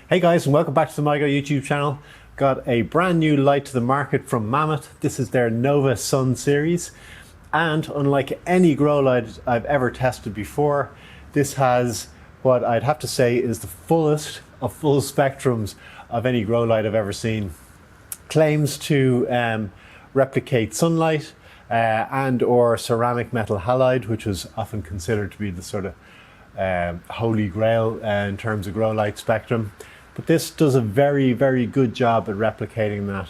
Hey guys, and welcome back to the MyGo YouTube channel. Got a brand new light to the market from Mammoth. This is their Nova Sun series, and unlike any grow light I've ever tested before, this has what I'd have to say is the fullest of full spectrums of any grow light I've ever seen. Claims to replicate sunlight and or ceramic metal halide, which was often considered to be the sort of holy grail in terms of grow light spectrum. But this does a very, very good job at replicating that.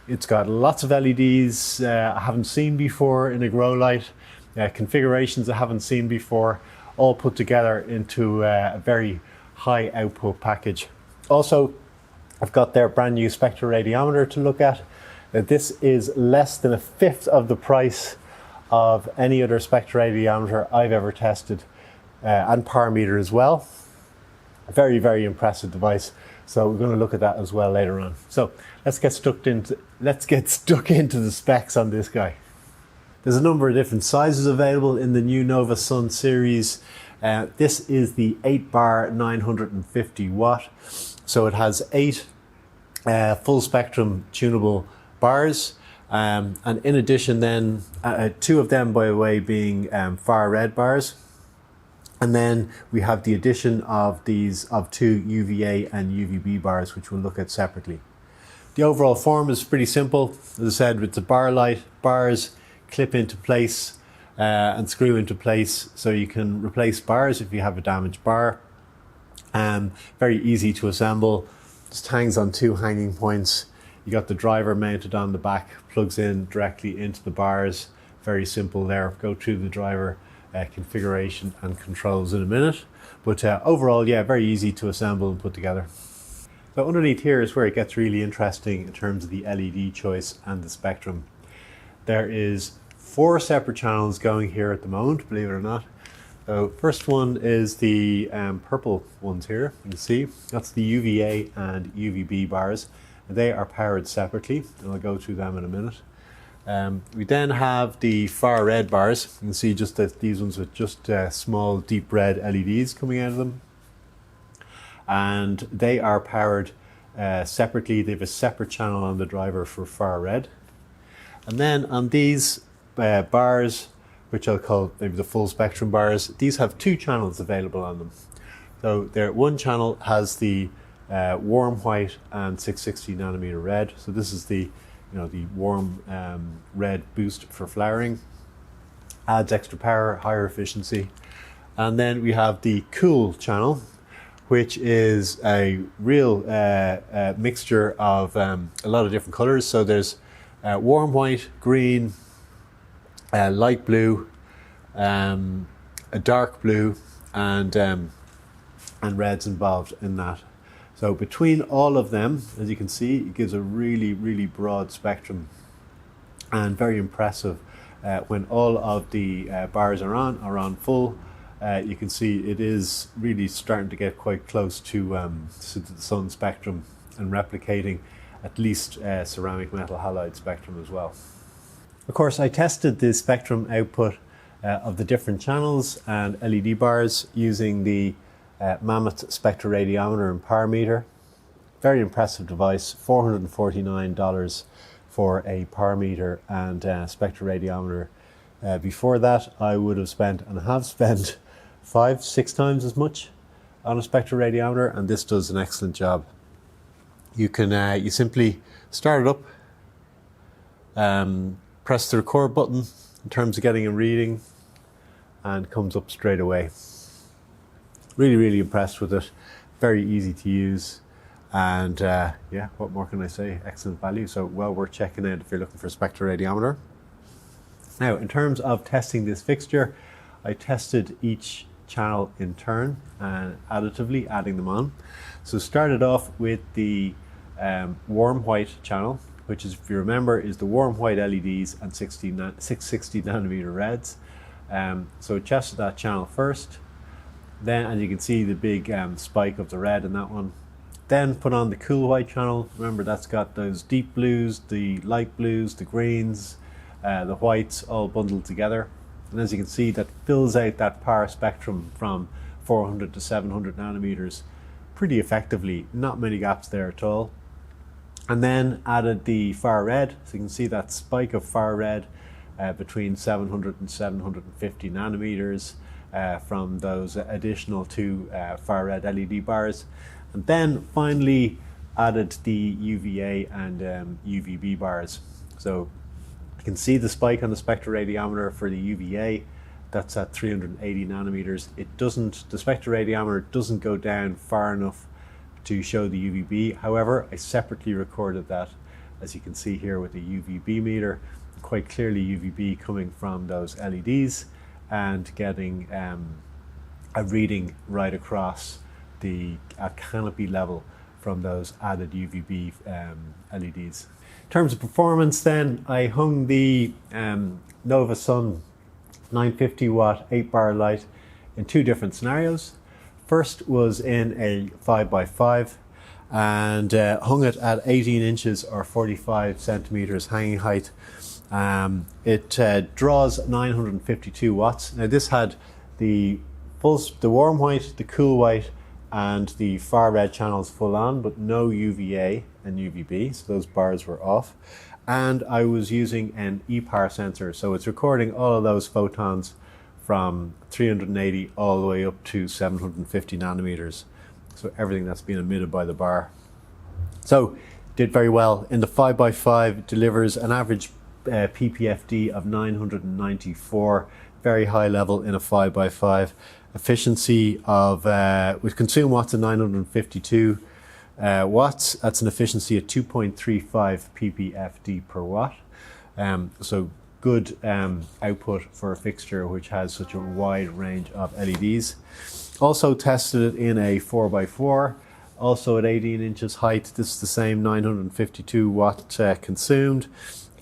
It's got lots of LEDs I haven't seen before in a grow light, configurations I haven't seen before, all put together into a very high output package. Also, I've got their brand new Spectra radiometer to look at. This is less than a fifth of the price of any other Spectra radiometer I've ever tested, and PAR meter as well. Very, very impressive device. So we're going to look at that as well later on. So let's get stuck into the specs on this guy. There's a number of different sizes available in the new Nova Sun series. This is the 8 bar 950 watt. So it has 8 full spectrum tunable bars. And in addition then, 2 of them by the way being far red bars. And then we have the addition of 2 UVA and UVB bars, which we'll look at separately. The overall form is pretty simple. As I said, with the bar light, bars clip into place and screw into place, so you can replace bars if you have a damaged bar. Very easy to assemble. Just hangs on 2 hanging points. You got the driver mounted on the back, plugs in directly into the bars. Very simple there. Go through the driver configuration and controls in a minute, but overall, yeah, very easy to assemble and put together. So underneath here is where it gets really interesting in terms of the LED choice and the spectrum. There is 4 separate channels going here at the moment, believe it or not. So first one is the purple ones here. You can see that's the UVA and UVB bars. They are powered separately, and I'll go through them in a minute. We then have the far red bars. You can see just that these ones with just small deep red LEDs coming out of them, and they are powered separately. They have a separate channel on the driver for far red, and then on these bars, which I'll call maybe the full spectrum bars, these have 2 channels available on them. So one channel has the warm white and 660 nanometer red. So this is the warm red boost for flowering, adds extra power, higher efficiency. And then we have the cool channel, which is a real mixture of a lot of different colors. So there's warm white, green, light blue, a dark blue, and reds involved in that. So between all of them, as you can see, it gives a really, really broad spectrum and very impressive. When all of the bars are on full, you can see it is really starting to get quite close to the sun spectrum and replicating at least ceramic metal halide spectrum as well. Of course, I tested the spectrum output of the different channels and LED bars using the Mammoth Spectra radiometer and PAR meter. Very impressive device. $449 for a PAR meter and Spectra radiometer. Before that, I would have spent and have spent 5-6 times as much on a Spectra radiometer, and this does an excellent job. You can you simply start it up, press the record button in terms of getting a reading, and comes up straight away. Really, really impressed with it. Very easy to use, and yeah, what more can I say? Excellent value, so well worth checking out if you're looking for a Spectra radiometer. Now, in terms of testing this fixture, I tested each channel in turn and additively adding them on. So started off with the warm white channel, which is, if you remember, is the warm white LEDs and 660 nanometer reds. So I tested that channel first. Then, as you can see, the big spike of the red in that one. Then put on the cool white channel. Remember, that's got those deep blues, the light blues, the greens, the whites all bundled together. And as you can see, that fills out that PAR spectrum from 400 to 700 nanometers pretty effectively, not many gaps there at all. And then added the far red, so you can see that spike of far red between 700 and 750 nanometers from those additional two far red LED bars. And then finally added the UVA and UVB bars. So you can see the spike on the Spectra radiometer for the UVA. That's at 380 nanometers. The Spectra radiometer doesn't go down far enough to show the UVB. However, I separately recorded that, as you can see here with the UVB meter, quite clearly UVB coming from those LEDs and getting a reading right across the canopy level from those added UVB LEDs. In terms of performance then, I hung the Nova Sun 950 watt 8 bar light in two different scenarios. First was in a 5x5 and hung it at 18 inches or 45 centimeters hanging height. It draws 952 watts. Now this had the warm white, the cool white and the far red channels full on, but no UVA and UVB, so those bars were off. And I was using an PAR sensor, so it's recording all of those photons from 380 all the way up to 750 nanometers. So everything that's being emitted by the bar. So did very well. In the 5x5 delivers an average PPFD of 994, very high level in a 5x5. Efficiency of, with consumed watts of 952 watts, that's an efficiency of 2.35 PPFD per watt. So good output for a fixture which has such a wide range of LEDs. Also tested it in a 4x4, also at 18 inches height. This is the same 952 watt consumed.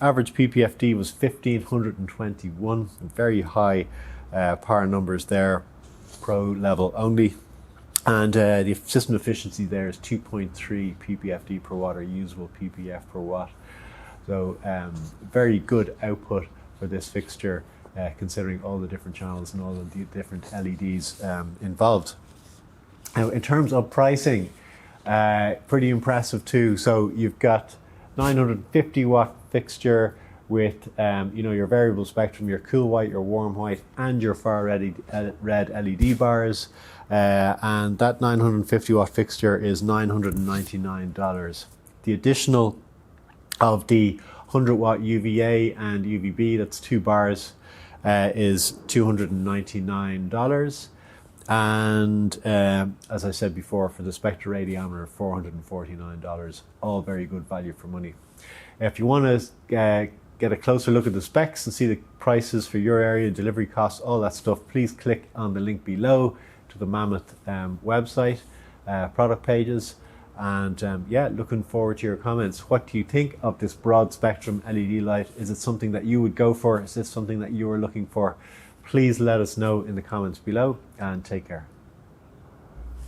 Average PPFD was 1521, very high PAR numbers there, pro level only. And the system efficiency there is 2.3 PPFD per watt, or usable PPF per watt. So very good output for this fixture, considering all the different channels and all of the different LEDs involved. Now, in terms of pricing, pretty impressive too. So you've got 950 watt fixture with your variable spectrum, your cool white, your warm white, and your far red LED bars. And that 950 watt fixture is $999. The additional of the 100 watt UVA and UVB, that's 2 bars, is $299. And as I said before, for the Spectra radiometer, $449. All very good value for money. If you want to get a closer look at the specs and see the prices for your area, delivery costs, all that stuff, please click on the link below to the Mammoth website, product pages. And yeah, looking forward to your comments. What do you think of this broad spectrum LED light? Is it something that you would go for? Is this something that you are looking for? Please let us know in the comments below, and take care.